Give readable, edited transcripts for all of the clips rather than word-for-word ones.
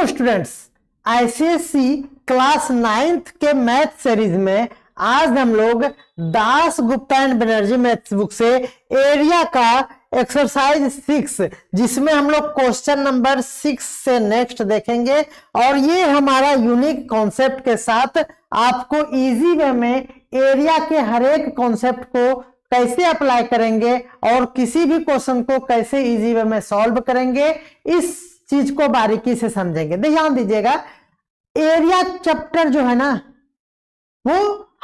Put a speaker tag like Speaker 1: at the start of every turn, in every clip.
Speaker 1: Hello students, ICSE class 9th के math series में आज हम लोग Das Gupta and Banerjee maths book से एरिया का एक्सरसाइज 6 जिसमें हम लोग क्वेश्चन नंबर 6 से नेक्स्ट देखेंगे। और ये हमारा यूनिक कॉन्सेप्ट के साथ आपको इजी वे में एरिया के हर एक कॉन्सेप्ट को कैसे अप्लाई करेंगे और किसी भी क्वेश्चन को कैसे इजी वे में सॉल्व करेंगे, इस चीज को बारीकी से समझेंगे। ध्यान दीजिएगा, एरिया चैप्टर जो है ना वो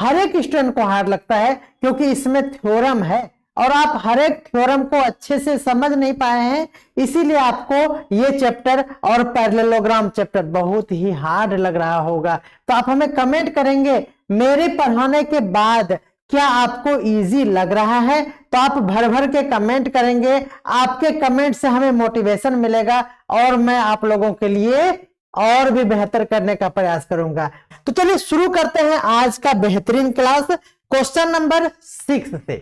Speaker 1: हर एक स्टूडेंट को हार्ड लगता है क्योंकि इसमें थ्योरम है और आप हर एक थ्योरम को अच्छे से समझ नहीं पाए हैं, इसीलिए आपको ये चैप्टर और पैरेललोग्राम चैप्टर बहुत ही हार्ड लग रहा होगा। तो आप हमें कमेंट करेंगे मेरे पढ़ाने के बाद क्या आपको इजी लग रहा है, तो आप भर भर के कमेंट करेंगे। आपके कमेंट से हमें मोटिवेशन मिलेगा और मैं आप लोगों के लिए और भी बेहतर करने का प्रयास करूंगा। तो चलिए शुरू करते हैं आज का बेहतरीन क्लास क्वेश्चन नंबर 6 से।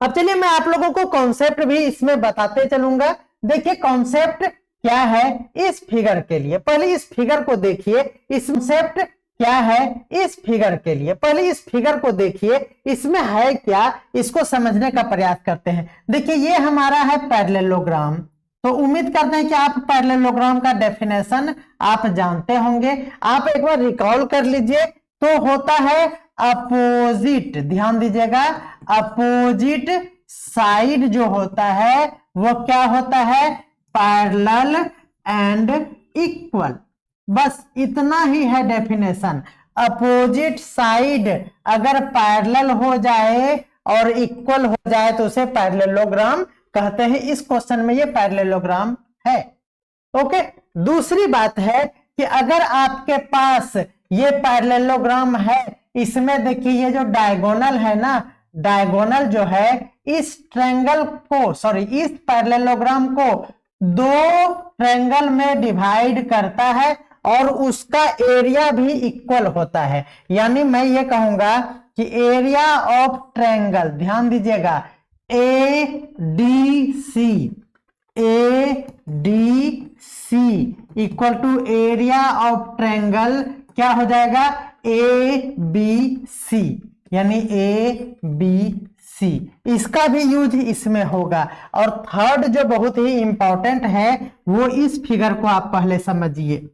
Speaker 1: अब चलिए मैं आप लोगों को कॉन्सेप्ट भी इसमें बताते चलूंगा। देखिए कॉन्सेप्ट क्या है इस फिगर के लिए, पहले इस फिगर को देखिए। इस कॉन्सेप्ट क्या है इस फिगर के लिए, पहले इस फिगर को देखिए, इसमें है क्या, इसको समझने का प्रयास करते हैं। देखिए ये हमारा है पैरेललोग्राम, तो उम्मीद करते हैं कि आप पैरेललोग्राम का डेफिनेशन आप जानते होंगे। आप एक बार रिकॉल कर लीजिए। तो होता है अपोजिट, ध्यान दीजिएगा, अपोजिट साइड जो होता है वो क्या होता है, पैरेलल एंड इक्वल। बस इतना ही है डेफिनेशन। अपोजिट साइड अगर पैरेलल हो जाए और इक्वल हो जाए तो उसे पैरेललोग्राम कहते हैं। इस क्वेश्चन में ये पैरेललोग्राम है। ओके, दूसरी बात है कि अगर आपके पास ये पैरेललोग्राम है, इसमें देखिए ये जो डायगोनल है ना, डायगोनल जो है इस ट्रायंगल को, सॉरी इस पैरेललोग्राम को दो ट्रायंगल में डिवाइड करता है और उसका एरिया भी इक्वल होता है। यानी मैं ये कहूंगा कि एरिया ऑफ ट्रायंगल, ध्यान दीजिएगा, ADC equal to area of triangle क्या हो जाएगा, ABC, यानी ABC। इसका भी यूज इसमें होगा। और थर्ड जो बहुत ही इंपॉर्टेंट है वो इस फिगर को आप पहले समझिए,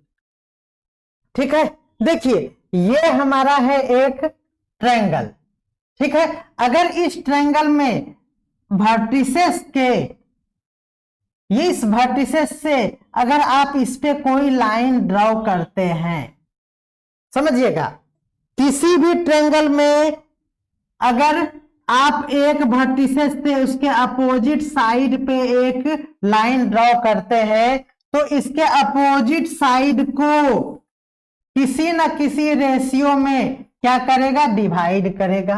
Speaker 1: ठीक है। देखिए ये हमारा है एक ट्रायंगल, ठीक है। अगर इस ट्रायंगल में वर्टिसेस के, इस वर्टिसेस से अगर आप इस पे कोई लाइन ड्रॉ करते हैं, समझिएगा, किसी भी ट्रायंगल में अगर आप एक वर्टिसेस से उसके अपोजिट साइड पे एक लाइन ड्रॉ करते हैं तो इसके अपोजिट साइड को किसी ना किसी रेशियो में क्या करेगा, डिवाइड करेगा,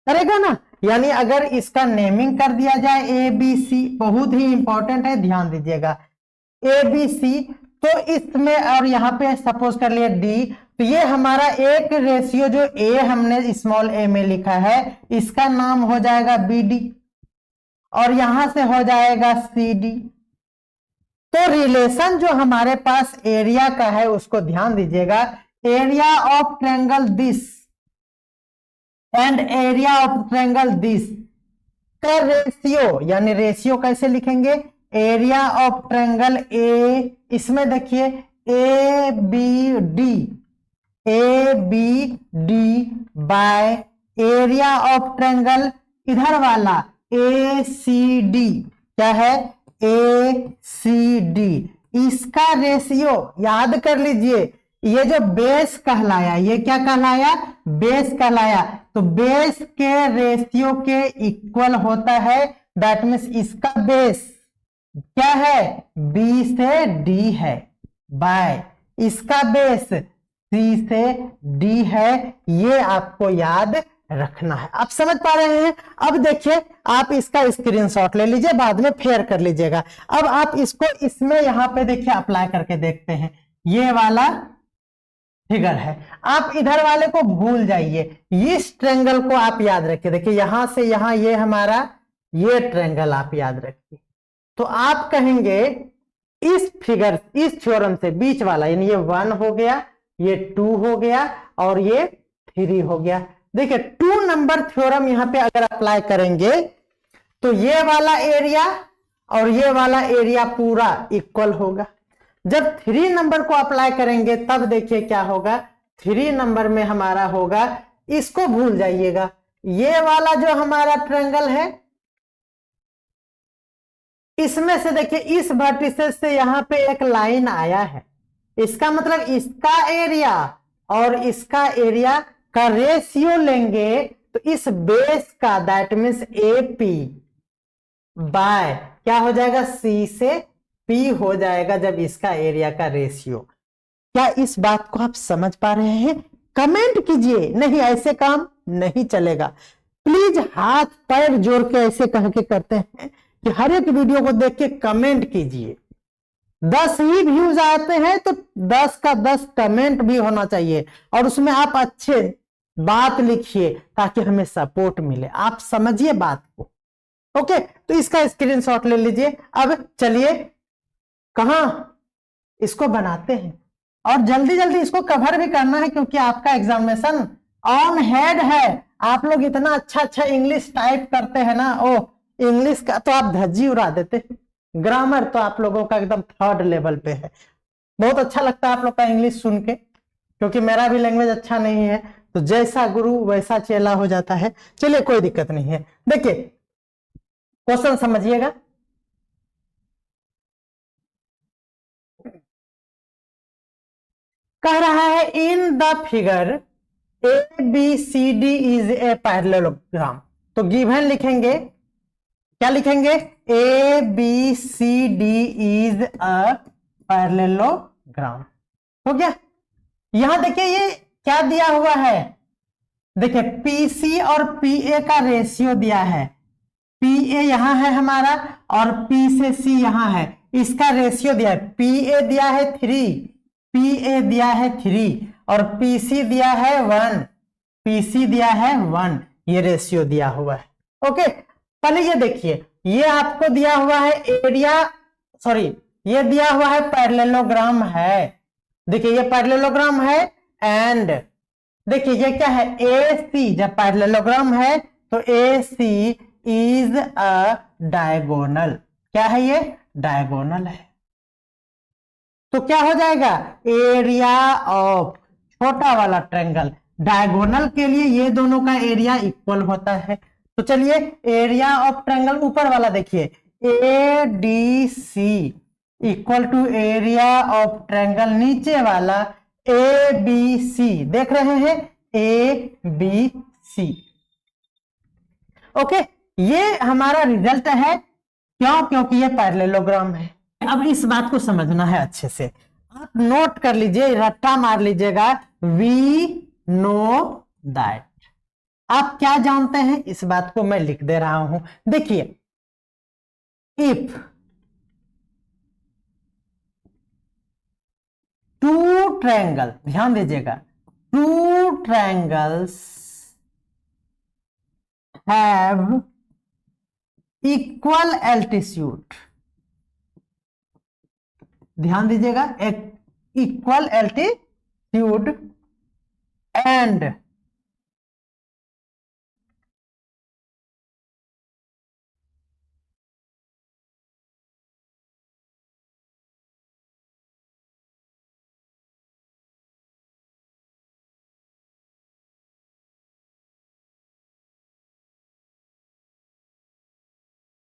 Speaker 1: करेगा ना। यानी अगर इसका नेमिंग कर दिया जाए ABC, बहुत ही इंपॉर्टेंट है, ध्यान दीजिएगा, ABC, तो इसमें और यहां पे सपोज कर लिया D, तो ये हमारा एक रेशियो जो A हमने स्मॉल a में लिखा है इसका नाम हो जाएगा BD और यहां से हो जाएगा CD। तो रिलेशन जो हमारे पास एरिया का है उसको ध्यान दीजिएगा, area of triangle this and area of triangle this का रेशियो, यानी रेशियो कैसे लिखेंगे, एरिया ऑफ ट्रायंगल A, इसमें देखिए ABD bye area of triangle इधर वाला ACD, क्या है, ACD। इसका रेशियो याद कर लीजिए, ये जो बेस कहलाया, ये क्या कहलाया, बेस कहलाया, तो बेस के रेशियो के इक्वल होता है। दैट मीन्स इसका बेस क्या है, B से D है, बाय इसका बेस C से D है। ये आपको याद रखना है। आप समझ पा रहे हैं। अब देखिए आप इसका स्क्रीनशॉट ले लीजिए, बाद में फेयर कर लीजिएगा। अब आप इसको इसमें यहां पे देखिए अप्लाई करके देखते हैं। ये वाला फिगर है, आप इधर वाले को भूल जाइए, इस ट्रायंगल को आप याद रखिए। देखिए यहां से यहां ये हमारा ये ट्रायंगल आप याद रखिए। तो आप कहेंगे इस फिगर, इस थ्योरम से बीच वाला, यानी ये 1 हो गया, ये 2 हो गया और ये 3 हो गया। देखिए 2 नंबर थ्योरम यहां पे अगर अप्लाई करेंगे तो ये वाला एरिया और ये वाला एरिया पूरा इक्वल होगा। जब 3 नंबर को अप्लाई करेंगे तब देखिए क्या होगा, 3 नंबर में हमारा होगा, इसको भूल जाइएगा, ये वाला जो हमारा ट्रायंगल है इसमें से देखिए इस वर्टिसेस से यहां पे एक लाइन आया है, इसका मतलब इसका एरिया और इसका एरिया का रेशियो लेंगे तो इस बेस का, दैट मीन्स AP बाय क्या हो जाएगा, C से P हो जाएगा जब इसका एरिया का रेशियो। क्या इस बात को आप समझ पा रहे हैं? कमेंट कीजिए। नहीं ऐसे काम नहीं चलेगा, प्लीज हाथ पैर जोड़ के ऐसे कह के करते हैं कि हर एक वीडियो को देख के कमेंट कीजिए। 10 ही व्यूज आते हैं तो 10 का 10 कमेंट भी होना चाहिए और उसमें आप अच्छे बात लिखिए ताकि हमें सपोर्ट मिले। आप समझिए बात को। ओके, तो इसका स्क्रीनशॉट ले लीजिए। अब चलिए कहां इसको बनाते हैं और जल्दी जल्दी इसको कवर भी करना है क्योंकि आपका एग्जामिनेशन ऑन हेड है। आप लोग इतना अच्छा अच्छा इंग्लिश टाइप करते हैं ना, ओ इंग्लिश का तो आप धज्जी उड़ा देते हैं, ग्रामर तो आप लोगों का एकदम 3rd लेवल पे है। बहुत अच्छा लगता है आप लोग का इंग्लिश सुन के, क्योंकि मेरा भी लैंग्वेज अच्छा नहीं है, तो जैसा गुरु वैसा चेला हो जाता है। चलिए कोई दिक्कत नहीं है। देखिए क्वेश्चन समझिएगा। कह रहा है in the figure ABCD is a parallelogram. तो गिवन लिखेंगे, क्या लिखेंगे, ABCD इज अ पैरेललोग्राम। हो गया। यहां देखिए ये क्या दिया हुआ है, देखिए PC और PA का रेशियो दिया है। PA यहां है हमारा और P से C यहां है, इसका रेशियो दिया है। PA दिया है 3, PA दिया है 3 और PC दिया है 1, PC दिया है 1, ये रेशियो दिया हुआ है। ओके, पहले ये देखिए, ये आपको दिया हुआ है एरिया, सॉरी ये दिया हुआ है पैरेललोग्राम है। देखिए ये पैरेललोग्राम है एंड देखिए ये क्या है, AC। जब पैरेललोग्राम है तो AC इज अ डायगोनल। क्या है ये, डायगोनल है। तो क्या हो जाएगा, एरिया ऑफ छोटा वाला ट्रायंगल, डायगोनल के लिए ये दोनों का एरिया इक्वल होता है। तो चलिए एरिया ऑफ ट्रायंगल ऊपर वाला देखिए, ADC equal to area of triangle नीचे वाला ABC। देख रहे हैं ABC। ओके, ये हमारा रिजल्ट है। क्यों, क्योंकि ये पैरेललोग्राम है। अब इस बात को समझना है अच्छे से, आप नोट कर लीजिए, रट्टा मार लीजिएगा, वी नो दैट। आप क्या जानते हैं इस बात को मैं लिख दे रहा हूं। देखिए इफ टू ट्रायंगल, ध्यान दीजिएगा, two triangles have equal altitude, ध्यान दीजिएगा, एक equal altitude and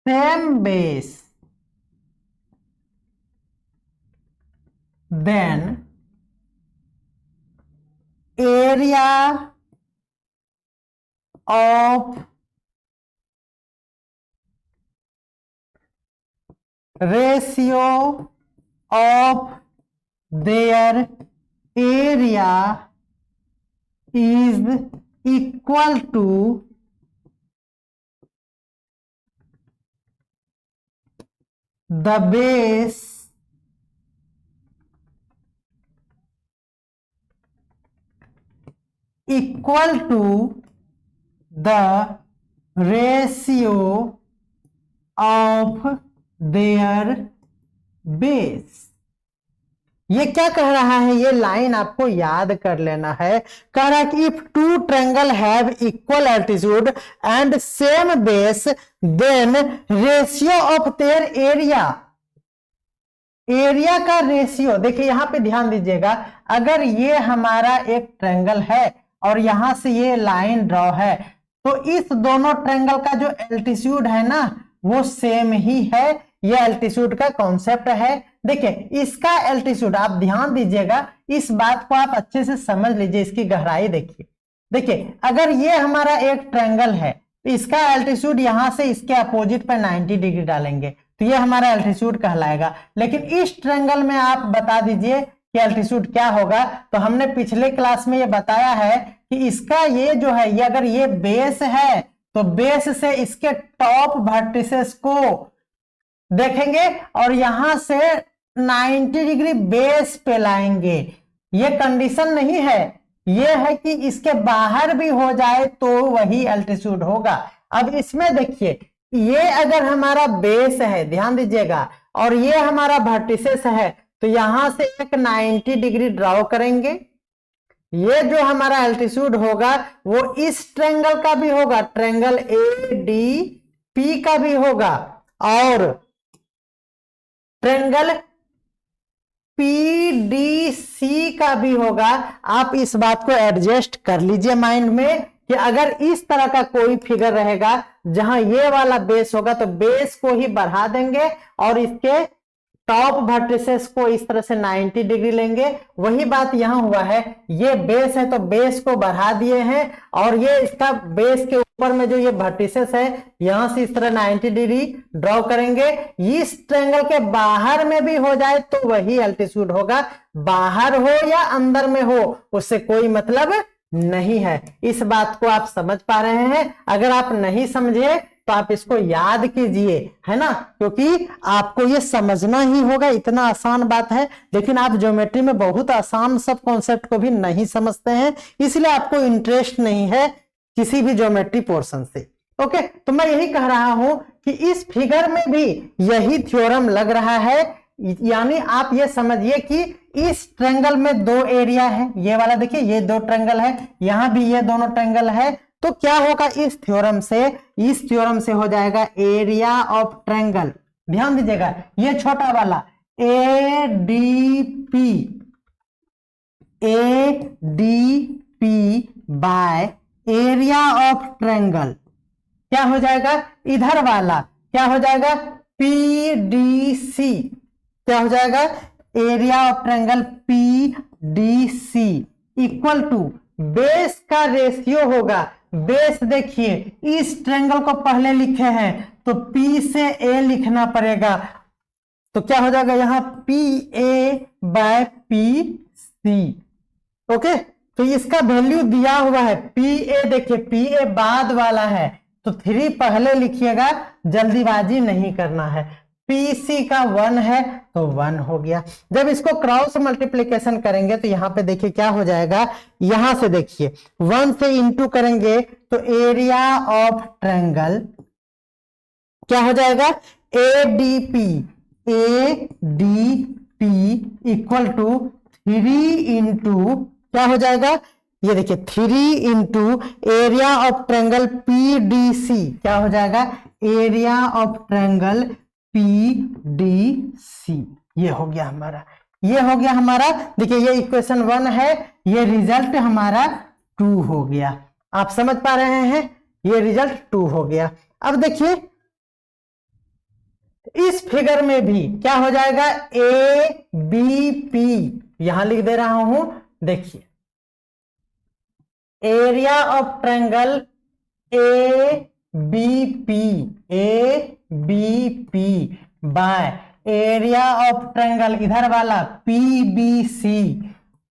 Speaker 1: same base, then area of ratio of their area is equal to the base equal to the ratio of their base. ये क्या कह रहा है, ये लाइन आपको याद कर लेना है। कह रहा है कि if two triangle have equal altitude and same base then ratio of their area, area का रेशियो, देखिए यहां पे ध्यान दीजिएगा, अगर ये हमारा एक ट्रायंगल है और यहां से ये लाइन ड्रॉ है, तो इस दोनों ट्रायंगल का जो एल्टीट्यूड है ना वो सेम ही है। ये एल्टीट्यूड का कॉन्सेप्ट है। देखिए इसका एल्टीट्यूड, आप ध्यान दीजिएगा, इस बात को आप अच्छे से समझ लीजिए, इसकी गहराई देखिए। देखिए अगर ये हमारा एक ट्रायंगल है तो इसका एल्टीट्यूड यहां से इसके अपोजिट पर 90 डिग्री डालेंगे तो ये हमारा एल्टीट्यूड कहलाएगा। लेकिन इस ट्रायंगल में आप बता दीजिए कि एल्टीट्यूड क्या होगा। तो हमने पिछले क्लास में ये बताया है कि इसका ये जो है, ये अगर ये बेस है तो बेस से इसके टॉप वर्टिसेस को देखेंगे और यहां से 90 डिग्री बेस पे लाएंगे। ये कंडीशन नहीं है, ये है कि इसके बाहर भी हो जाए तो वही एल्टीट्यूड होगा। अब इसमें देखिए, ये अगर हमारा बेस है, ध्यान दीजिएगा, और ये हमारा वर्टिसेस है, तो यहां से एक 90 डिग्री ड्रॉ करेंगे। ये जो हमारा एल्टीट्यूड होगा वो इस ट्रायंगल का भी होगा, ट्रायंगल ADP का भी होगा और ट्रायंगल PDC का भी होगा। आप इस बात को एडजस्ट कर लीजिए माइंड में कि अगर इस तरह का कोई फिगर रहेगा जहां ये वाला बेस होगा तो बेस को ही बढ़ा देंगे और इसके टॉप वर्टिसेस को इस तरह से 90 डिग्री लेंगे। वही बात यहां हुआ है, ये बेस है तो बेस को बढ़ा दिए हैं और ये इसका बेस के ऊपर में जो ये वर्टिसेस है यहां से इस तरह 90 डिग्री ड्रॉ करेंगे। इस ट्रायंगल के बाहर में भी हो जाए तो वही एल्टीट्यूड होगा, बाहर हो या अंदर में हो उससे कोई मतलब नहीं है। इस बात को आप समझ पा रहे हैं? अगर आप नहीं समझे तो आप इसको याद कीजिए, है ना, क्योंकि आपको ये समझना ही होगा। इतना आसान बात है, लेकिन आप ज्योमेट्री में बहुत आसान सब कॉन्सेप्ट को भी नहीं समझते हैं, इसलिए आपको इंटरेस्ट नहीं है किसी भी ज्योमेट्री पोर्शन से। ओके, तो मैं यही कह रहा हूं कि इस फिगर में भी यही थ्योरम लग रहा है। यानी आप ये समझिए कि इस ट्रायंगल में दो एरिया है, ये वाला देखिए, ये दो ट्रायंगल है, यहां भी ये दोनों ट्रायंगल है, तो क्या होगा इस थ्योरम से हो जाएगा एरिया ऑफ ट्रायंगल। ध्यान दीजिएगा, ये छोटा वाला ADP bye area of triangle क्या हो जाएगा, इधर वाला क्या हो जाएगा PDC, क्या हो जाएगा area of triangle PDC equal to base का रेशियो होगा। बेस देखिए, इस ट्रायंगल को पहले लिखे हैं तो P से A लिखना पड़ेगा, तो क्या हो जाएगा यहां PA बाय PC। ओके, तो इसका वैल्यू दिया हुआ है PA, देखिए PA बाद वाला है तो 3 पहले लिखिएगा, जल्दीबाजी नहीं करना है। PC का 1 है तो 1 हो गया। जब इसको क्रॉस मल्टीप्लिकेशन करेंगे तो यहां पे देखिए क्या हो जाएगा, यहां से देखिए 1 से इंटू करेंगे तो एरिया ऑफ ट्रायंगल क्या हो जाएगा ADP इक्वल टू 3 इंटू क्या हो जाएगा, ये देखिए 3 into area of triangle PDC, क्या हो जाएगा एरिया ऑफ ट्रायंगल PDC। ये हो गया हमारा, देखिए ये इक्वेशन 1 है, ये रिजल्ट हमारा 2 हो गया। आप समझ पा रहे हैं, ये रिजल्ट 2 हो गया। अब देखिए इस फिगर में भी क्या हो जाएगा ABP, यहां लिख दे रहा हूं, देखिए area of triangle ABP by area of triangle इधर वाला PBC,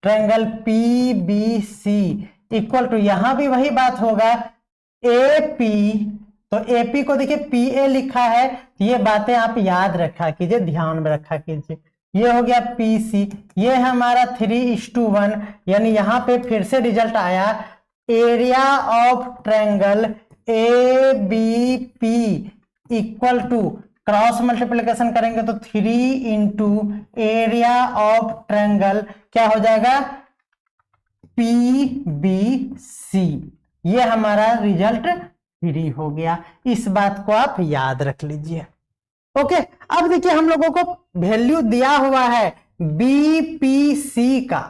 Speaker 1: triangle PBC equal to, यहां भी वही बात होगा AP, तो AP को देखिए PA लिखा है, ये बातें आप याद रखा कीजिए, ध्यान में रखा कीजिए। ये हो गया PC, ये हमारा 3:1, यानी यहां पे फिर से रिजल्ट आया area of triangle ABP equal to cross multiplication करेंगे तो 3 इंटू एरिया ऑफ ट्रायंगल क्या हो जाएगा, PBC। ये हमारा रिजल्ट 3 हो गया। इस बात को आप याद रख लीजिए। ओके, अब देखिए हम लोगों को वैल्यू दिया हुआ है BPC का।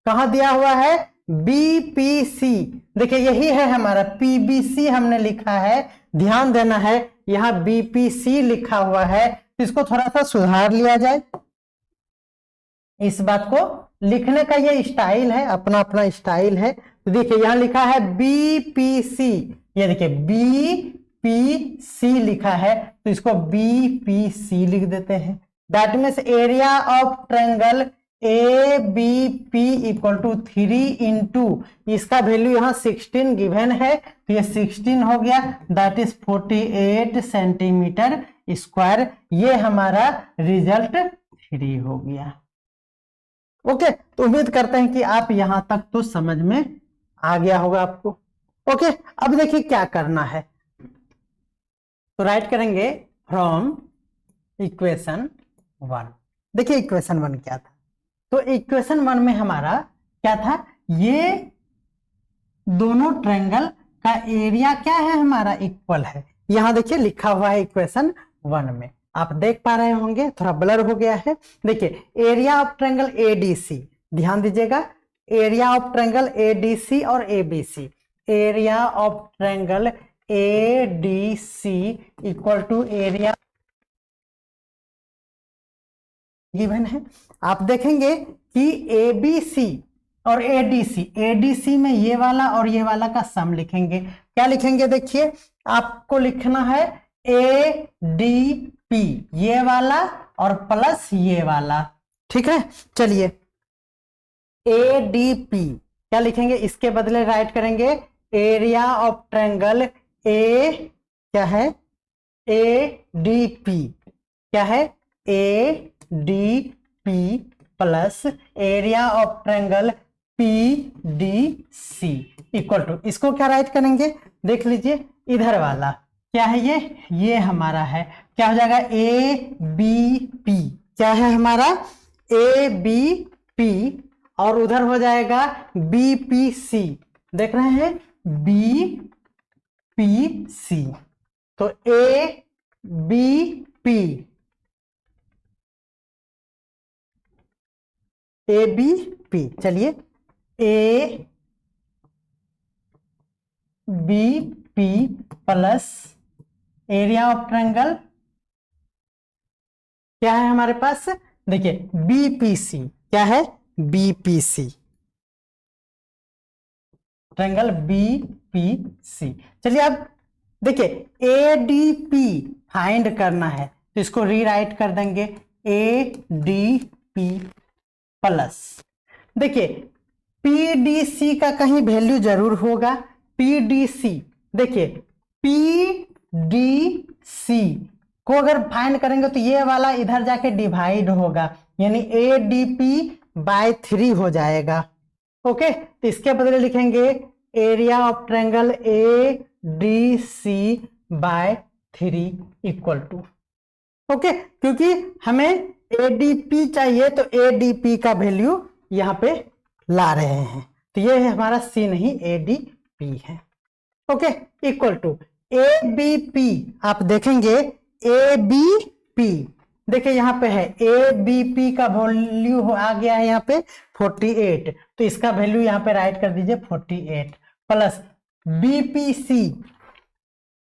Speaker 1: कहां दिया हुआ है, BPC। देखिए यही है हमारा, PBC हमने लिखा है, ध्यान देना है यहां BPC लिखा हुआ है, इसको थोड़ा सा सुधार लिया जाए। इस बात को लिखने का ये स्टाइल है, अपना अपना स्टाइल है। तो देखिए यहां लिखा है BPC, ये देखिए BPC लिखा है, तो इसको BPC लिख देते हैं। That means area of triangle ABP equal to 3 into इसका वैल्यू यहाँ 16 गिवन है, तो ये 16 हो गया, दैट इज 48 सेंटीमीटर स्क्वायर। ये हमारा रिजल्ट 3 हो गया। ओके, तो उम्मीद करते हैं कि आप यहां तक तो समझ में आ गया होगा आपको। ओके, अब देखिए क्या करना है, तो राइट करेंगे फ्रॉम इक्वेशन 1। देखिए इक्वेशन 1 क्या था, तो इक्वेशन 1 में हमारा क्या था, ये दोनों ट्रायंगल का एरिया क्या है हमारा, इक्वल है। यहां देखिए लिखा हुआ है इक्वेशन 1 में, आप देख पा रहे होंगे, थोड़ा ब्लर हो गया है। देखिए एरिया ऑफ ट्रायंगल ADC, ध्यान दीजिएगा, एरिया ऑफ ट्रायंगल ADC और ABC, area of triangle ADC equal to area given है। आप देखेंगे कि ABC और ADC में ये वाला और ये वाला का सम लिखेंगे। क्या लिखेंगे, देखिए आपको लिखना है ADP, ये वाला और प्लस ये वाला, ठीक है। चलिए ADP क्या लिखेंगे, इसके बदले राइट करेंगे एरिया ऑफ ट्रायंगल क्या है, ADP क्या है, ADP plus area of triangle PDC equal to, इसको क्या राइट करेंगे, देख लीजिए इधर वाला क्या है, ये हमारा है, क्या हो जाएगा ABP, क्या है हमारा ABP, और उधर हो जाएगा BPC, देख रहे हैं BPC, तो ABP, चलिए ABP plus area of triangle क्या है हमारे पास, देखिए BPC, क्या है BPC, ट्रायंगल BPC। चलिए अब देखिए ADP फाइंड करना है, तो इसको रीराइट कर देंगे ADP प्लस, देखिए PDC का कहीं वैल्यू जरूर होगा, PDC, देखिए PDC को अगर फाइंड करेंगे तो ये वाला इधर जाके डिवाइड होगा, यानी ADP बाय 3 हो जाएगा। ओके, तो इसके बदले लिखेंगे area of triangle ADC by 3 equal to, okay, क्योंकि हमें ADP चाहिए तो ADP का वैल्यू यहाँ पे ला रहे हैं, तो ये है हमारा C नहीं ADP है। ओके, इक्वल टू ABP, आप देखेंगे ABP, देखिए यहाँ पे है ABP का वैल्यू आ गया है यहाँ पे 48, तो इसका वैल्यू यहाँ पे राइट कर दीजिए 48 प्लस BPC,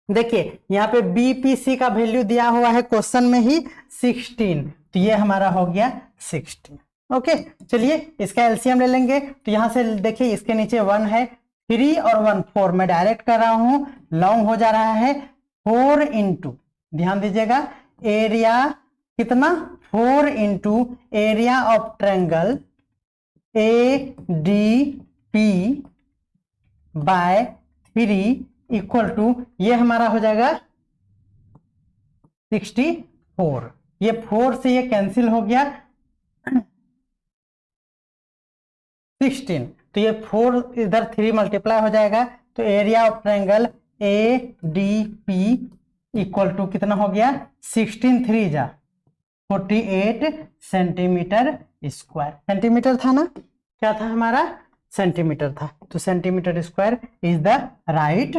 Speaker 1: देखिए यहाँ पे BPC का वैल्यू दिया हुआ है क्वेश्चन में ही 16, तो ये हमारा हो गया 16। ओके, चलिए इसका एलसीएम ले लेंगे, तो यहां से देखिए इसके नीचे 1 है, 3 और 1 4, मैं डायरेक्ट कर रहा हूं, लॉन्ग हो जा रहा है, 4 इंटू, ध्यान दीजिएगा एरिया कितना, 4 into area of triangle ADP by 3 equal to, ये हमारा हो जाएगा 64, ये 4 से ये कैंसिल हो गया 16, तो ये 4 इधर 3 मल्टीप्लाई हो जाएगा, तो area of triangle ADP equal to कितना हो गया 16 3 जा 48 सेंटीमीटर स्क्वायर। सेंटीमीटर था ना, क्या था हमारा सेंटीमीटर था, तो centimetre square is the right.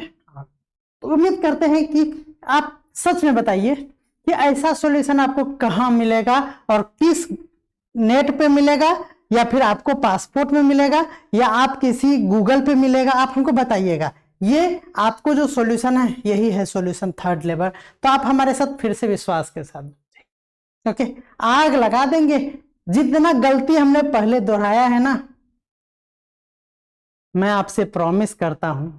Speaker 1: तो उम्मीद करते हैं कि आप सच में बताइए कि ऐसा सॉल्यूशन आपको कहाँ मिलेगा और किस नेट पे मिलेगा, या फिर आपको पासपोर्ट में मिलेगा, या आप किसी गूगल पे मिलेगा, आप हमको बताइएगा। ये आपको जो सॉल्यूशन है यही है सॉल्यूशन थर्ड लेवल। तो आप हमारे साथ फिर से विश्वास के साथ ओके आग लगा देंगे। जितना गलती हमने पहले दोहराया है ना, मैं आपसे प्रॉमिस करता हूं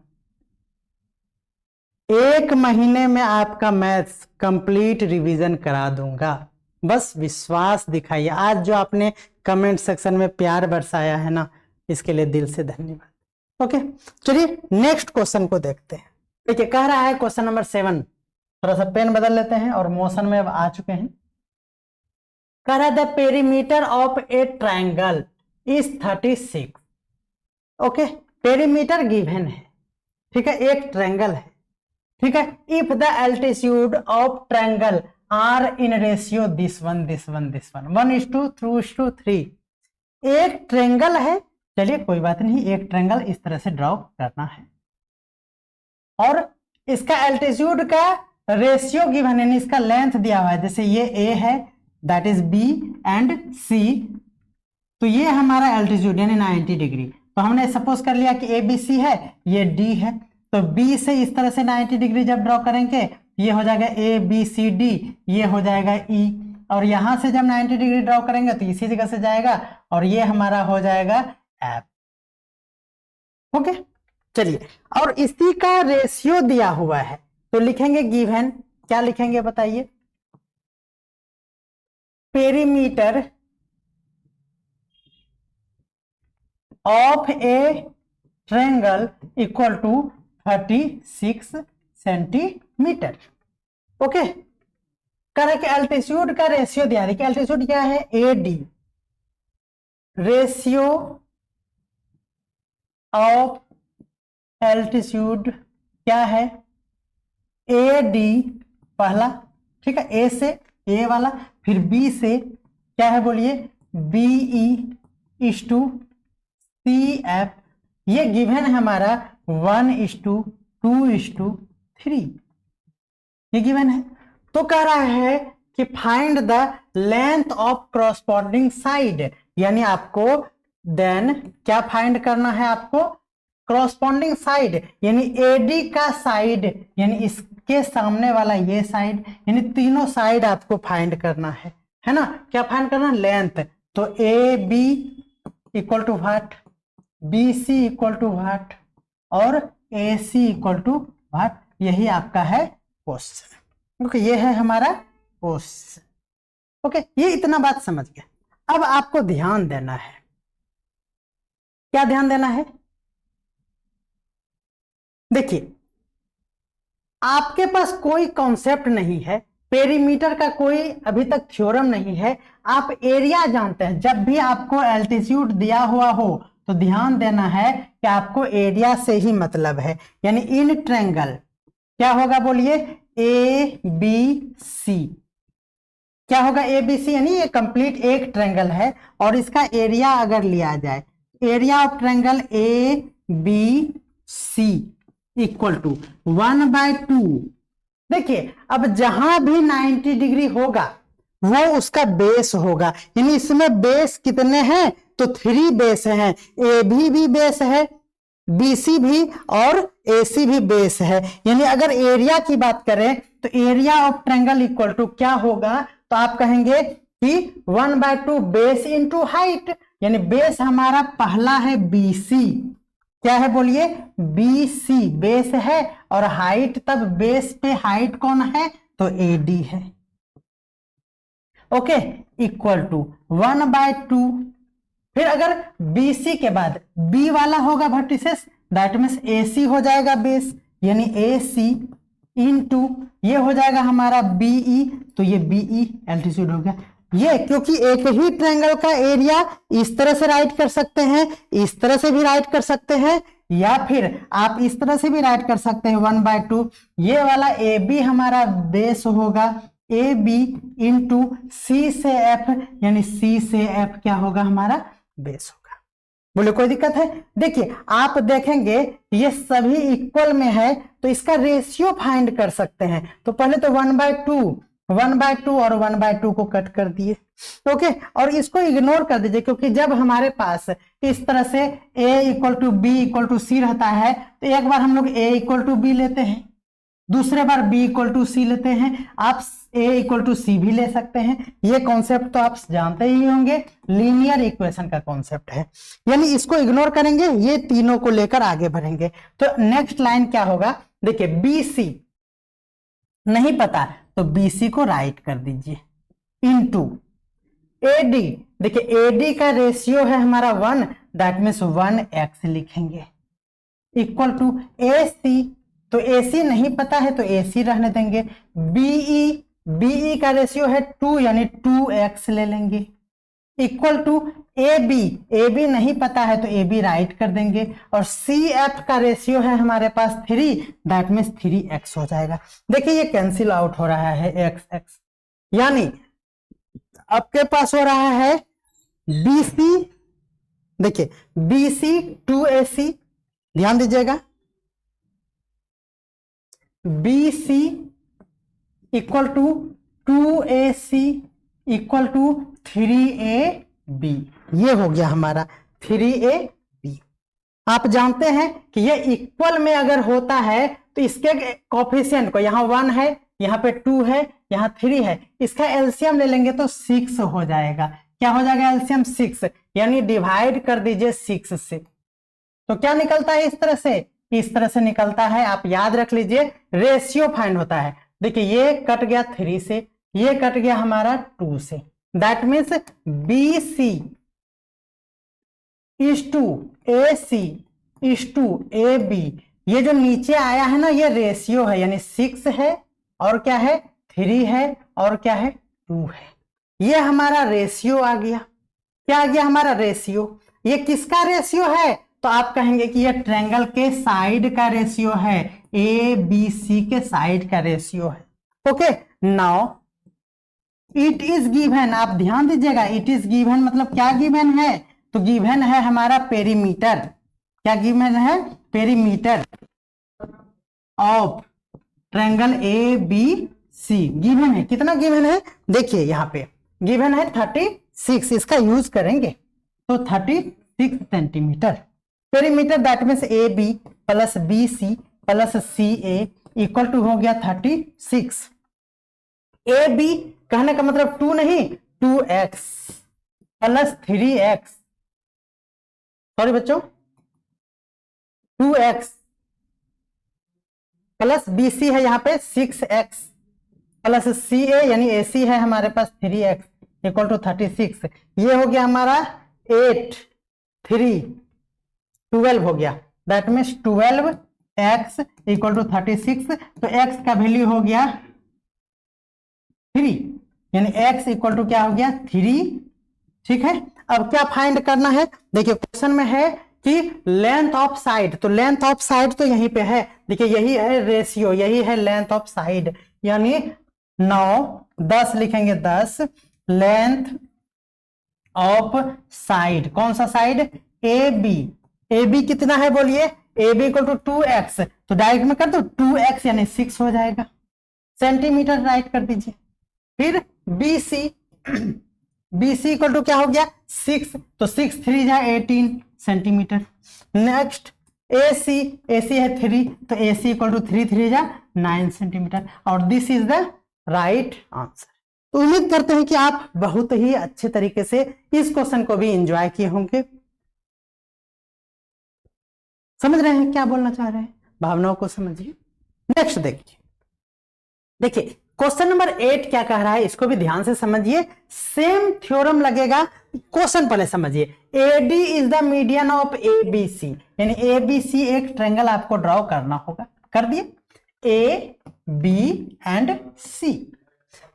Speaker 1: 1 महीने में आपका मैथ्स कंप्लीट रिवीजन करा दूंगा। बस विश्वास दिखाइए। आज जो आपने कमेंट सेक्शन में प्यार बरसाया है ना, इसके लिए दिल से धन्यवाद। ओके चलिए नेक्स्ट क्वेश्चन को देखते हैं। देखिए कह रहा है क्वेश्चन नंबर 7, थोड़ा सा पेन बदल लेते हैं और मोशन में अब आ चुके हैं। कह रहा है the perimeter of a triangle is 36। Okay perimeter given है, ठीक है, एक ट्रायंगल है, ठीक है। If the altitude of triangle are in ratio this one 1:2 एक ट्रायंगल है। चलिए कोई बात नहीं, एक ट्रायंगल इस तरह से ड्रॉ करना है और इसका एल्टीट्यूड का रेशियो गिवन है, इसका लेंथ दिया हुआ है। जैसे ये ए है, दैट इज बी एंड सी, तो ये हमारा एल्टीट्यूड यानी 90 डिग्री। तो हमने सपोज कर लिया कि ए बी सी है, ये डी है, तो बी से इस तरह से 90 डिग्री जब ड्रॉ करेंगे ये हो जाएगा ए बी सी डी, ये हो जाएगा ई, और यहां से जब 90 डिग्री ड्रॉ करेंगे तो इसी जगह से जाएगा और ये हमारा हो जाएगा एफ। ओके चलिए, और इसी का रेशियो दिया हुआ है तो लिखेंगे गिवन, क्या लिखेंगे बताइए, perimeter of a triangle equal to 36 centimetre. Okay कह रहा है कि एल्टीट्यूड का रेशियो दिया है। एल्टीट्यूड क्या है, A D, ratio of altitude क्या है, ए डी पहला, ठीक है, ए से ए वाला, फिर बी से क्या है बोलिए बी ई इस टू सी एफ, ये गिवन है हमारा 1:2:3, ये गिवन है। तो कह रहा है कि find the length of corresponding side, यानी आपको देन क्या फाइंड करना है, आपको क्रॉसपॉन्डिंग साइड यानी एडी का साइड, यानी इसके सामने वाला ये साइड, यानी तीनों साइड आपको फाइंड करना है ना। क्या फाइंड करना, लेंथ। तो A B equal to what, B C equal to what, और A C equal to what, यही आपका है क्वेश्चन। ओके ये है हमारा क्वेश्चन। ओके ये इतना बात समझ गया। अब आपको ध्यान देना है, क्या ध्यान देना है, देखिए आपके पास कोई कॉन्सेप्ट नहीं है, पेरीमीटर का कोई अभी तक थ्योरम नहीं है, आप एरिया जानते हैं। जब भी आपको एल्टीट्यूड दिया हुआ हो तो ध्यान देना है कि आपको एरिया से ही मतलब है, यानी इन ट्रायंगल क्या होगा बोलिए, ए बी सी, क्या होगा ए बी सी, यानी ये कंप्लीट एक ट्रायंगल है और इसका एरिया अगर लिया जाए, area of triangle A B C equal to 1/2। देखिए अब जहां भी 90 डिग्री होगा वो उसका बेस होगा, यानी इसमें बेस कितने हैं, तो 3 बेस हैं, ए भी बेस है, बीसी भी और एसी भी बेस है। यानी अगर एरिया की बात करें तो area of triangle equal to क्या होगा, तो आप कहेंगे कि 1/2 बेस इंटू हाइट, यानी बेस हमारा पहला है बीसी, क्या है बोलिए बीसी बेस है, और हाइट तब बेस पे हाइट कौन है, तो एडी है। ओके इक्वल टू 1/2, फिर अगर BC के बाद B वाला होगा वर्टिसेस, दैट मीन्स AC हो जाएगा बेस, यानी AC इनटू ये हो जाएगा हमारा BE, तो ये BE एल्टीट्यूड हो गया। ये क्योंकि एक ही ट्रायंगल का एरिया इस तरह से राइट कर सकते हैं, इस तरह से भी राइट कर सकते हैं, या फिर आप इस तरह से भी राइट कर सकते हैं 1/2, ये वाला ए बी हमारा बेस होगा, ए बी इंटू सी से एफ, यानी सी से एफ क्या होगा हमारा बेस होगा। बोले कोई दिक्कत है? देखिए आप देखेंगे ये सभी इक्वल में है तो इसका रेशियो फाइंड कर सकते हैं। तो पहले तो 1/2 और 1/2 को कट कर दिए, ओके, और इसको इग्नोर कर दीजिए, क्योंकि जब हमारे पास इस तरह से a equal to B equal to C रहता है तो एक बार हम लोग a इक्वल टू बी लेते हैं, दूसरे बार b इक्वल टू सी लेते हैं, आप a इक्वल टू सी भी ले सकते हैं। ये कॉन्सेप्ट तो आप जानते ही होंगे, लीनियर इक्वेशन का कॉन्सेप्ट है। यानी इसको इग्नोर करेंगे, ये तीनों को लेकर आगे बढ़ेंगे। तो नेक्स्ट लाइन क्या होगा? देखिए बी सी नहीं पता तो बी सी को राइट कर दीजिए इनटू एडी। देखिए एडी का रेशियो है हमारा 1, दैट मीन्स 1x लिखेंगे, इक्वल टू ए सी, तो ए सी नहीं पता है तो ए सी रहने देंगे। बीई, बीई का रेशियो है 2 यानी 2x ले लेंगे, equal to A B, A B नहीं पता है तो ए बी राइट कर देंगे, और सी एफ का रेशियो है हमारे पास 3, दैट मीन्स 3x हो जाएगा। देखिए ये कैंसिल आउट हो रहा है x, यानी आपके पास हो रहा है बी सी, देखिए बी सी 2ac, ध्यान दीजिएगा, B C equal to 2ac equal to 3ab, ये हो गया हमारा 3ab। आप जानते हैं कि ये इक्वल में अगर होता है तो इसके कोफिशिएंट को, यहाँ 1 है, यहाँ पे 2 है, यहाँ 3 है, इसका एलसीएम ले लेंगे तो 6 हो जाएगा। क्या हो जाएगा एलसीएम? 6, यानी डिवाइड कर दीजिए 6 से, तो क्या निकलता है इस तरह से? इस तरह से निकलता है। आप याद रख लीजिए, रेशियो फाइंड होता है। देखिए ये कट गया 3 से, ये कट गया हमारा 2 से, that means B C is to A C is to A B. ये जो नीचे आया है ना, ये रेशियो है, यानी 6 है और क्या है 3 है और क्या है 2 है। ये हमारा रेशियो आ गया। क्या आ गया हमारा रेशियो? ये किसका रेशियो है? तो आप कहेंगे कि ये ट्रायंगल के साइड का रेशियो है, ए बी सी के साइड का रेशियो है। Okay, now it is given, आप ध्यान दीजिएगा, इट इज गिवन मतलब क्या गिवन है? तो गिवन है हमारा पेरीमीटर। क्या गिवन है? Perimeter of triangle A B C given है। कितना गिवन है? देखिए यहाँ पे गिवन है 36, इसका यूज करेंगे तो 36 centimetre. Perimeter that means A B plus B C plus C A equal to हो गया 36। ए बी कहने का मतलब 2 नहीं, 2x प्लस 3x, सॉरी बच्चों, 2x प्लस बी सी है यहाँ पे 6x प्लस सी ए यानी ए सी है हमारे पास 3x इक्वल टू 36। ये हो गया हमारा 8, 3, 12 हो गया, that means 12x equal to 36। तो x का वैल्यू हो गया 3, यानी x इक्वल टू क्या हो गया 3। ठीक है, अब क्या फाइंड करना है? देखिए क्वेश्चन में है कि लेंथ ऑफ साइड, तो लेंथ ऑफ साइड तो यहीं पे है। देखिए यही है रेशियो, यही है लेंथ ऑफ साइड, यानी 9, 10 लिखेंगे 10, लेंथ ऑफ साइड, कौन सा side? A B. A B कितना है बोलिए? ए बी इक्वल टू 2x, तो डायरेक्ट में कर दो 2x यानी 6 हो जाएगा, सेंटीमीटर राइट कर दीजिए। फिर B C, B C equal to क्या हो गया 6, तो 6 3 जा 18 सेंटीमीटर। नेक्स्ट ए सी, ए सी है 3, तो ए सी इक्वल टू 3 3 जा 9 सेंटीमीटर, और this is the right answer. तो उम्मीद करते हैं कि आप बहुत ही अच्छे तरीके से इस क्वेश्चन को भी एंजॉय किए होंगे। समझ रहे हैं क्या बोलना चाह रहे हैं? भावनाओं को समझिए। नेक्स्ट देखिए, देखिए क्वेश्चन नंबर 8 क्या कह रहा है, इसको भी ध्यान से समझिए। सेम थ्योरम लगेगा, क्वेश्चन पहले समझिए। AD is the median of ABC, यानी ABC एक ट्रायंगल आपको ड्रॉ करना होगा, कर दिए A B एंड C।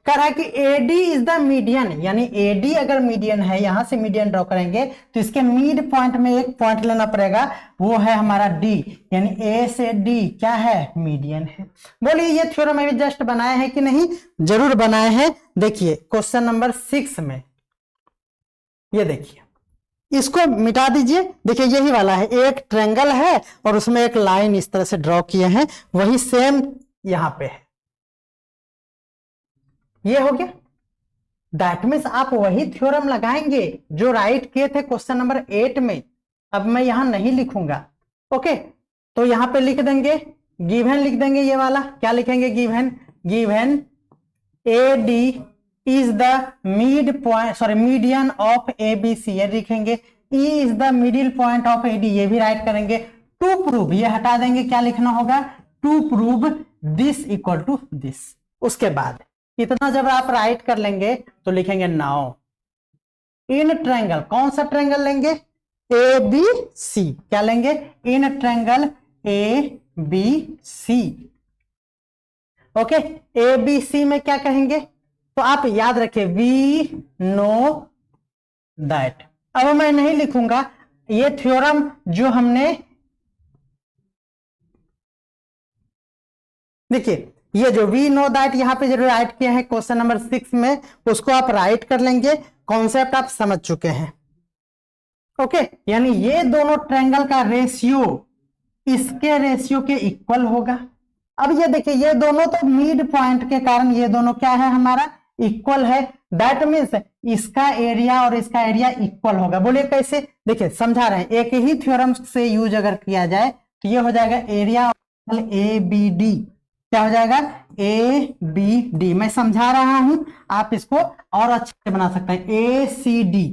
Speaker 1: कह रहा है कि एडी इज द मीडियन, यानी एडी अगर मीडियन है, यहां से मीडियन ड्रॉ करेंगे तो इसके मिड पॉइंट में एक पॉइंट लेना पड़ेगा, वो है हमारा डी, यानी ए से डी क्या है, मीडियन है। बोलिए ये थ्योरम अभी जस्ट बनाए हैं कि नहीं, जरूर बनाए हैं। देखिए क्वेश्चन नंबर 6 में ये देखिए, इसको मिटा दीजिए। देखिए यही वाला है, एक ट्रायंगल है और उसमें एक लाइन इस तरह से ड्रॉ किए हैं, वही सेम यहां पे है, ये हो गया। दैट मीन्स आप वही थ्योरम लगाएंगे जो राइट किए थे क्वेश्चन नंबर 8 में। अब मैं यहां नहीं लिखूंगा, ओके, तो यहां पे लिख देंगे, गिवन लिख देंगे, ये वाला क्या लिखेंगे, given, given A D is the mid point, sorry median of A B C, ये लिखेंगे। E is the middle point of A D, ये भी राइट करेंगे। टू प्रूव, ये हटा देंगे, क्या लिखना होगा, to prove this equal to this. उसके बाद इतना जब आप राइट कर लेंगे तो लिखेंगे नाउ इन ट्रायंगल, कौन सा ट्रायंगल लेंगे, ए बी सी, क्या लेंगे, in triangle A B C, okay. A B C में क्या कहेंगे, तो आप याद रखिए वी नो दैट। अब मैं नहीं लिखूंगा, ये थ्योरम जो हमने, देखिए ये जो वी नो दैट यहां पे जो राइट किया है क्वेश्चन नंबर 6 में, उसको आप राइट कर लेंगे, कॉन्सेप्ट आप समझ चुके हैं, ओके। यानी ये दोनों ट्रायंगल का रेशियो इसके रेशियो के इक्वल होगा। अब ये देखिए, ये दोनों तो मिड पॉइंट के कारण ये दोनों क्या है, हमारा इक्वल है। दैट मीन्स इसका एरिया और इसका एरिया इक्वल होगा। बोलिए कैसे, देखिए समझा रहे हैं, एक ही थ्योरम से यूज अगर किया जाए तो ये हो जाएगा एरिया ए बी डी, क्या हो जाएगा, ए बी डी। मैं समझा रहा हूं, आप इसको और अच्छे से बना सकते हैं, A C D,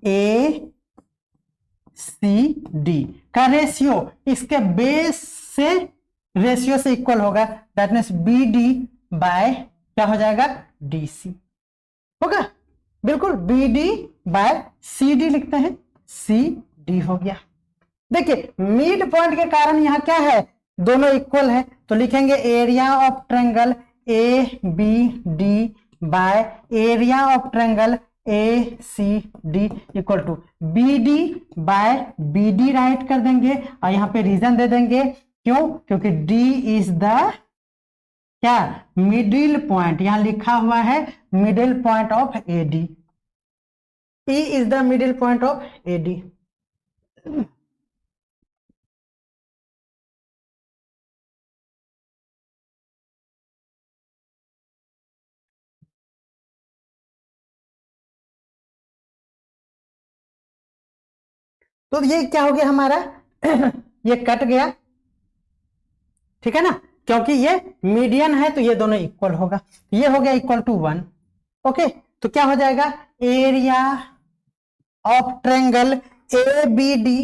Speaker 1: A C D का रेशियो इसके बेस से रेशियो से इक्वल होगा। That means B D by क्या हो जाएगा, डी सी होगा, बिल्कुल B D by C D लिखते हैं, सी डी हो गया। देखिए मिड पॉइंट के कारण यहां क्या है, दोनों इक्वल है, तो लिखेंगे area of triangle A B D by area of triangle A C D equal to B D by B D write कर देंगे, और यहां पे रीजन दे देंगे, क्यों, क्योंकि डी इज द क्या, मिडिल पॉइंट, यहां लिखा हुआ है middle point of A D, E is the middle point of A D. तो ये क्या हो गया हमारा ये कट गया, ठीक है ना, क्योंकि ये मीडियन है तो ये दोनों इक्वल होगा, ये हो गया इक्वल टू 1, ओके। तो क्या हो जाएगा, area of triangle A B D,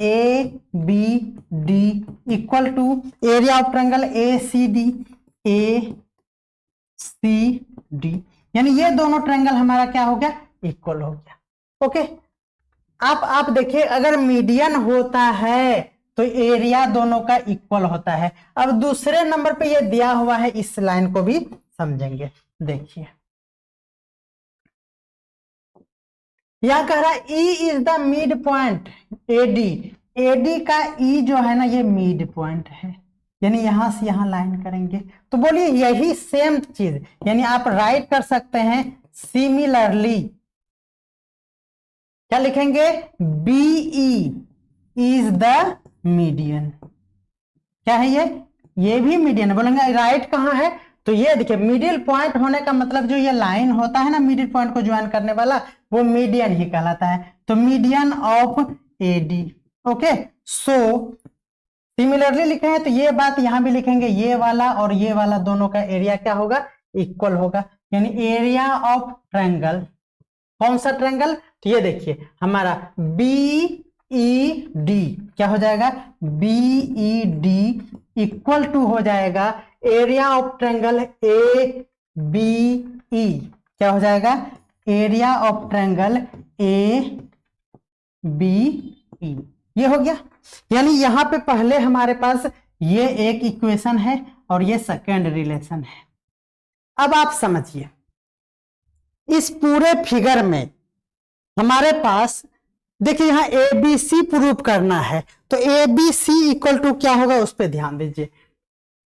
Speaker 1: A B D equal to area of triangle A C D, A C D, यानी ये दोनों ट्रायंगल हमारा क्या हो गया, इक्वल हो गया, ओके। आप देखिए, अगर मीडियन होता है तो एरिया दोनों का इक्वल होता है। अब दूसरे नंबर पे ये दिया हुआ है, इस लाइन को भी समझेंगे। देखिए यह कह रहा है E is the mid point AD, AD का ई जो है ना ये मिड पॉइंट है, यानी यहां से यहां लाइन करेंगे तो बोलिए यही सेम चीज, यानी आप राइट कर सकते हैं सिमिलरली, क्या लिखेंगे, बीई इज द मीडियन, क्या है ये भी मीडियन, बोलेंगे राइट कहां है, तो ये देखिए मिडिल पॉइंट होने का मतलब जो ये लाइन होता है ना मिडिल पॉइंट को ज्वाइन करने वाला, वो मीडियन ही कहलाता है, तो median of AD, okay. So similarly लिखे हैं तो ये बात यहां भी लिखेंगे, ये वाला और ये वाला दोनों का एरिया क्या होगा, इक्वल होगा, यानी एरिया ऑफ ट्रायंगल, कौन सा ट्रायंगल, तो ये देखिए हमारा बी ई डी क्या हो जाएगा, B E D equal to हो जाएगा area of triangle A B E, क्या हो जाएगा, area of triangle A B E, ये हो गया। यानी यहां पे पहले हमारे पास ये एक इक्वेशन है और ये सेकेंड रिलेशन है। अब आप समझिए, इस पूरे फिगर में हमारे पास देखिए यहां ए बी सी प्रूव करना है, तो A B C equal to क्या होगा उस पर ध्यान दीजिए।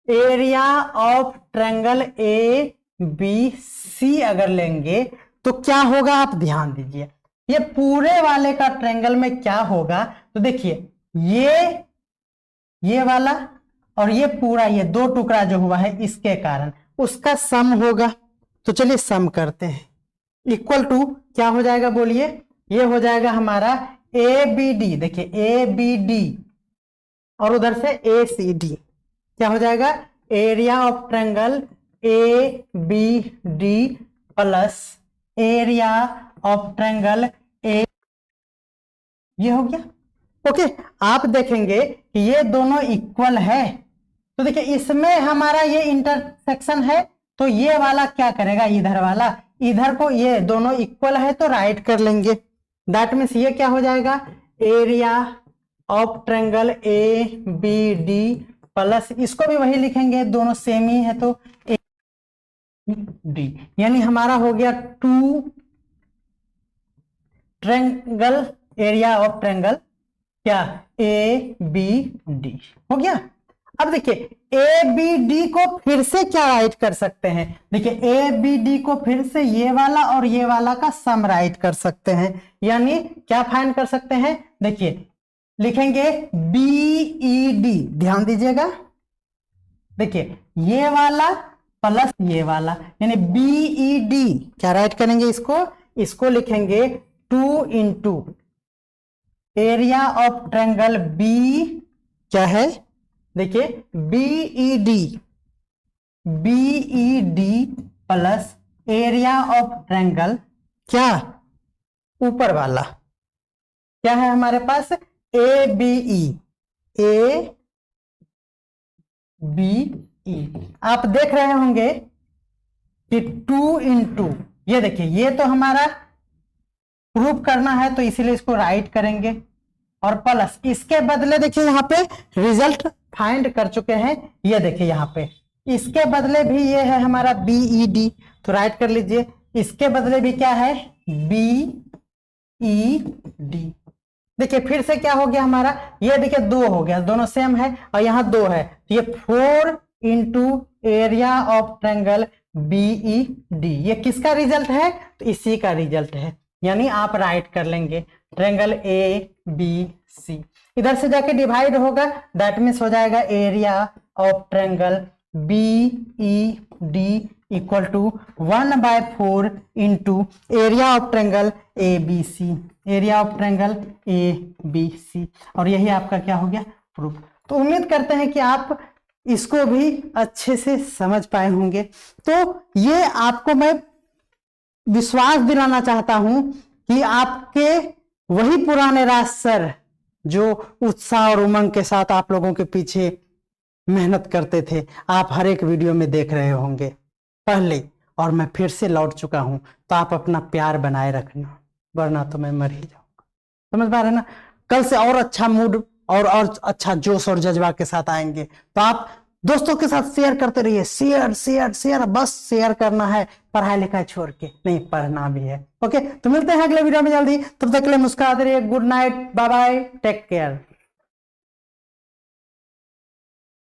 Speaker 1: Area of triangle A B C अगर लेंगे तो क्या होगा, आप ध्यान दीजिए। ये पूरे वाले का ट्रायंगल में क्या होगा, तो देखिए ये वाला और ये पूरा, ये दो टुकड़ा जो हुआ है इसके कारण उसका सम होगा। तो चलिए सम करते हैं। इक्वल टू क्या हो जाएगा बोलिए, ये हो जाएगा हमारा ए बी डी। देखिए ए बी डी और उधर से ए सी डी, क्या हो जाएगा, area of triangle A B D plus area of triangle A, ये हो गया। ओके, आप देखेंगे कि ये दोनों इक्वल है, तो देखिए इसमें हमारा ये इंटरसेक्शन है, तो ये वाला क्या करेगा, इधर वाला इधर को, ये दोनों इक्वल है तो राइट कर लेंगे। दैट मीन्स ये क्या हो जाएगा, area of triangle A B D plus, इसको भी वही लिखेंगे, दोनों सेम ही है तो ए डी, यानी हमारा हो गया 2 ट्रायंगल एरिया ऑफ ट्रायंगल क्या, ए बी डी हो गया। अब देखिए ए बी डी को फिर से क्या राइट कर सकते हैं, देखिए ए बी डी को फिर से ये वाला और ये वाला का सम राइट कर सकते हैं, यानी क्या फाइंड कर सकते हैं, देखिए लिखेंगे बी ई डी, ध्यान दीजिएगा, देखिए ये वाला प्लस ये वाला, यानी बी ई डी क्या राइट करेंगे, इसको लिखेंगे 2 into area of triangle B, क्या है, देखिए BE D plus area of triangle क्या, ऊपर वाला क्या है हमारे पास, ए बी ई। आप देख रहे होंगे कि 2 इंटू, ये देखिए ये तो हमारा प्रूफ करना है तो इसीलिए इसको राइट करेंगे, और प्लस इसके बदले देखिए यहाँ पे रिजल्ट फाइंड कर चुके हैं, ये देखिए यहाँ पे इसके बदले भी ये है हमारा बी ई डी, तो राइट कर लीजिए, इसके बदले भी क्या है, बी ई डी। देखिए फिर से क्या हो गया हमारा, ये देखिए 2 हो गया, दोनों सेम है और यहाँ 2 है, तो ये 4 into area of triangle B E D, ये किसका रिजल्ट है, तो इसी का रिजल्ट है, यानी आप राइट कर लेंगे ट्रायंगल ए बी सी, इधर से जाके डिवाइड होगा, दैट मीन्स हो जाएगा area of triangle B E D equal to 1/4 into area of triangle A B C, area of triangle A B C, और यही आपका क्या हो गया, प्रूफ। तो उम्मीद करते हैं कि आप इसको भी अच्छे से समझ पाए होंगे। तो ये आपको मैं विश्वास दिलाना चाहता हूं कि आपके वही पुराने राज सर जो उत्साह और उमंग के साथ आप लोगों के पीछे मेहनत करते थे, आप हर एक वीडियो में देख रहे होंगे पहले, और मैं फिर से लौट चुका हूं, तो आप अपना प्यार बनाए रखना, वरना तो मैं मर ही जाऊंगा। समझ पा रहे ना, कल से और अच्छा मूड और अच्छा जोश और जज्बा के साथ आएंगे, तो आप दोस्तों के साथ शेयर करते रहिए, शेयर शेयर शेयर, बस शेयर करना है, पढ़ाई लिखाई छोड़ के नहीं, पढ़ना भी है। ओके, तो मिलते हैं अगले वीडियो में जल्दी, तब तक के लिए मुस्कुराते रहिए, good night, bye bye, take care.